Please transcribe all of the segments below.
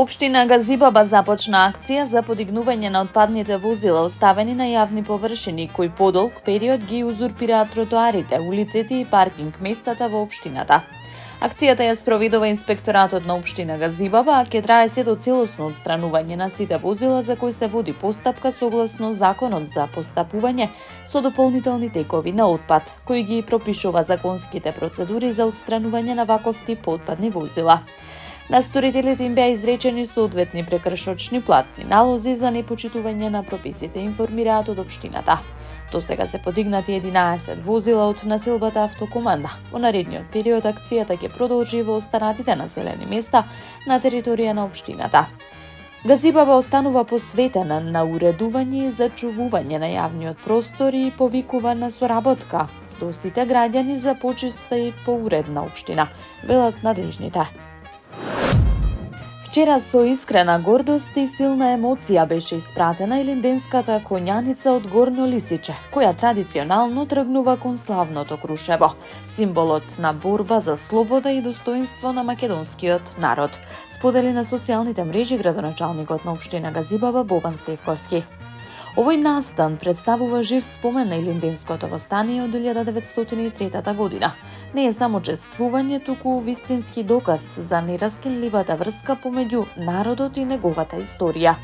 Општина Газибаба започна акција за подигнување на отпадните возила оставени на јавни површини, кои подолг период ги узурпираат тротоарите, улиците и паркинг местата во општината. Акцијата ја спроведува инспекторатот на општина Газибаба, а ќе трае се до целосно отстранување на сите возила за кои се води постапка согласно Законот за постапување со дополнителни текови на отпад, кој ги пропишува законските процедури за отстранување на ваков тип отпадни возила. На сторителите им беа изречени соодветни прекршочни платни налози за непочитување на прописите, информираат од општината. До сега се подигнати 11 возила од населбата автокоманда. Во наредниот период акцијата ќе продолжи во останатите населени места на територија на општината. Газибаба останува посветена на уредување и зачувување на јавниот простор и повикува на соработка до сите граѓани за почиста и поуредна општина, велат надлежните. Вчера со искрена гордост и силна емоција беше испратена илинденската коњаница од Горно Лисиче, која традиционално тргнува кон славното Крушево, символот на борба за слобода и достоинство на македонскиот народ, сподели на социјалните мрежи градоначалникот на општина Газибаба Бобан Стевковски. Овој настан представува жив спомен на илинденското востание од 1903 година. Не е само чествување, туку вистински доказ за нераскинливата врска помеѓу народот и неговата историја.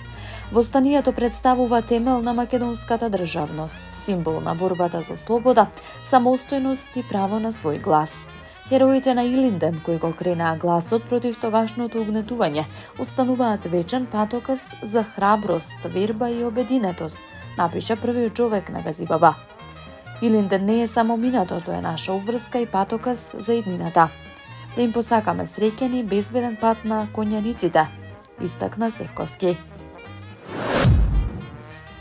Востанието представува темел на македонската државност, символ на борбата за слобода, самостојност и право на свој глас. Хероите на Илинден, кои го кренаа гласот против тогашното угнетување, остануваат вечен патоказ за храброст, верба и обединетост, напиша првиот човек на Газибаба. Илинден не е само минато, тоа е наша уврска и патоказ за иднината. Да им посакаме среќен и безбеден пат на коњаниците, истакна Стевковски.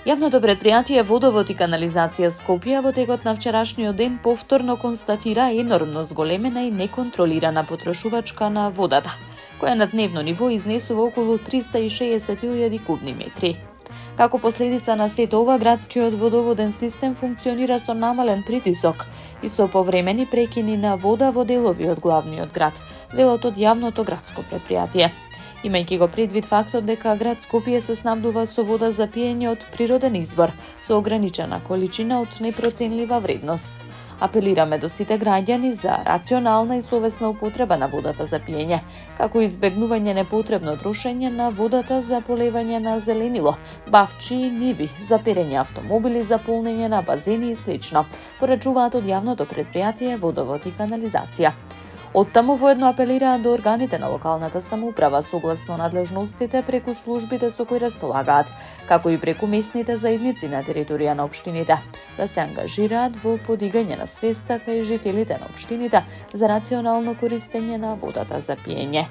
Јавното предпријатие Водовод и канализација Скопје во текот на вчерашниот ден повторно констатира енормно зголемена и неконтролирана потрошувачка на водата, која на дневно ниво изнесува околу 360.000 кубни метри. Како последица на сето ова, градскиот водоводен систем функционира со намален притисок и со повремени прекини на вода во делови од главниот град, велат од јавното градско предпријатие. Имајќи го предвид фактот дека град Скопје се снабдува со вода за пиење од природен извор, со ограничена количина од непроценлива вредност. Апелираме до сите граѓани за рационална и совесна употреба на водата за пиење, како избегнување непотребно трошење на водата за полевање на зеленило, бавчи и ниви, за перење автомобили, за полнење на базени и слично, порачуваат од јавното предпријатие Водовод и канализација. Оттаму воедно апелираат до органите на локалната самоуправа согласно надлежностите преку службите со кои располагаат, како и преку местните заедници на територија на општините, да се ангажираат во подигање на свеста кај жителите на општините за рационално користење на водата за пиење.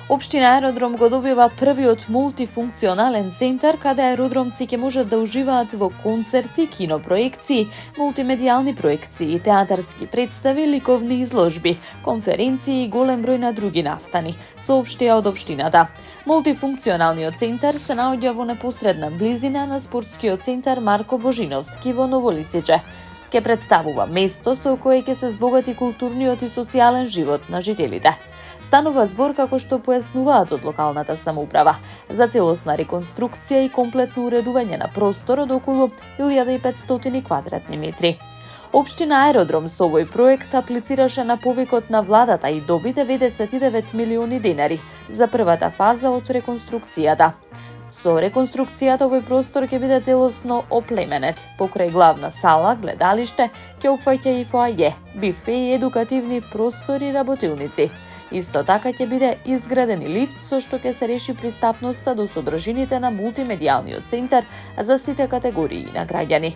Општина Аеродром го добива првиот мултифункционален центар каде аеродромци ќе можат да уживаат во концерти, кинопроекции, мултимедијални проекции, театарски представи, ликовни изложби, конференции и голем број на други настани, соопштија од општината. Мултифункционалниот центар се наоѓа во непосредна близина на спортскиот центар Марко Божиновски во Ново Лисиче. Ќе представува место со кое ќе се збогати културниот и социјален живот на жителите. Станува збор, како што појаснуваат од локалната самоуправа, за целосна реконструкција и комплетно уредување на простор од околу 1500 квадратни метри. Општина Аеродром со овој проект аплицираше на повикот на владата и доби 99 милиони денари за првата фаза од реконструкцијата. Со реконструкцијата овој простор ќе биде целосно оплеменет. Покрај главна сала, гледалиште, ќе опфаќа и фоаје, бифе и едукативни простори и работилници. Исто така ќе биде изграден и лифт со што ќе се реши пристапноста до содржините на мултимедијалниот центар за сите категории на граѓани.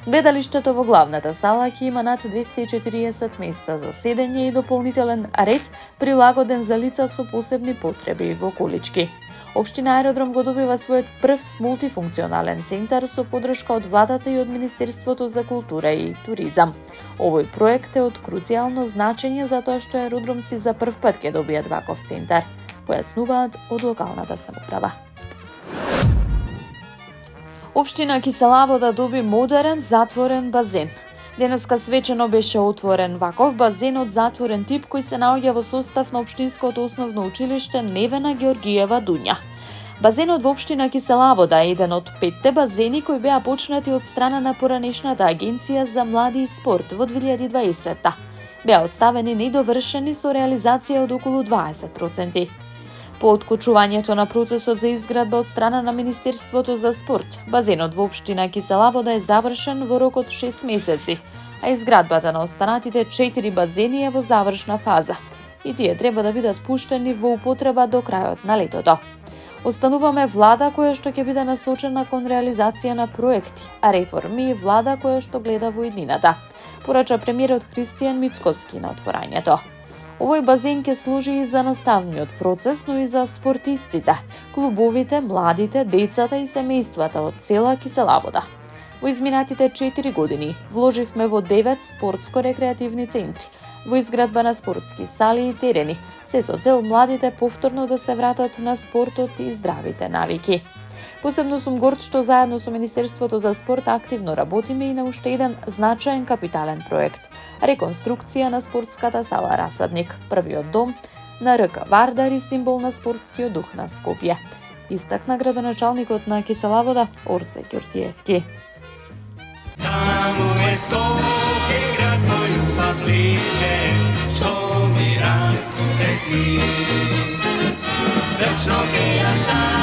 Гледалиштето во главната сала ќе има над 240 места за седење и дополнителен ред прилагоден за лица со посебни потреби во колички. Општина Аеродром го добива својот прв мултифункционален центар со подршка од владата и од Министерството за култура и туризам. Овој проект е од круцијално значење затоа што аеродромци за прв пат ќе добијат ваков центар, појаснуваат од локалната самоуправа. Општина Киселавода доби модерен затворен базен. Денеска свечено беше отворен ваков базен од затворен тип кој се наоѓа во состав на Општинското основно училиште Невена Георгиева Дуња. Базенот во општина Киселавода е еден од 5 базени кои беа почнати од страна на поранешната Агенција за млади и спорт во 2020. Беа оставени недовршени со реализација од околу 20%. По откочувањето на процесот за изградба од страна на Министерството за спорт, базенот во општина Киселавода е завршен во рок од 6 месеци, а изградбата на останатите 4 базени е во завршна фаза и тие треба да бидат пуштени во употреба до крајот на летото. Остануваме влада која што ќе биде насочена кон реализација на проекти, а реформи и влада која што гледа во иднината, порача премиерот Христијан Мицкоски на отворањето. Овој базен ќе служи и за наставниот процес, но и за спортистите, клубовите, младите, децата и семејствата од цела Киселавода. Во изминатите 4 години вложивме во 9 спортско-рекреативни центри, во изградба на спортски сали и терени, се со цел младите повторно да се вратат на спортот и здравите навики. Посебно сум горд што заедно со Министерството за спорт активно работиме и на уште еден значаен капитален проект – реконструкција на спортската сала Расадник, првиот дом на РК Вардар и символ на спортскиот дух на Скопје, истакна градоначалникот на Киселавода Орце Ѓорѓиевски. Таму е Скопје, град мој љубав лише, што ми расте сни. Вечно ќе ја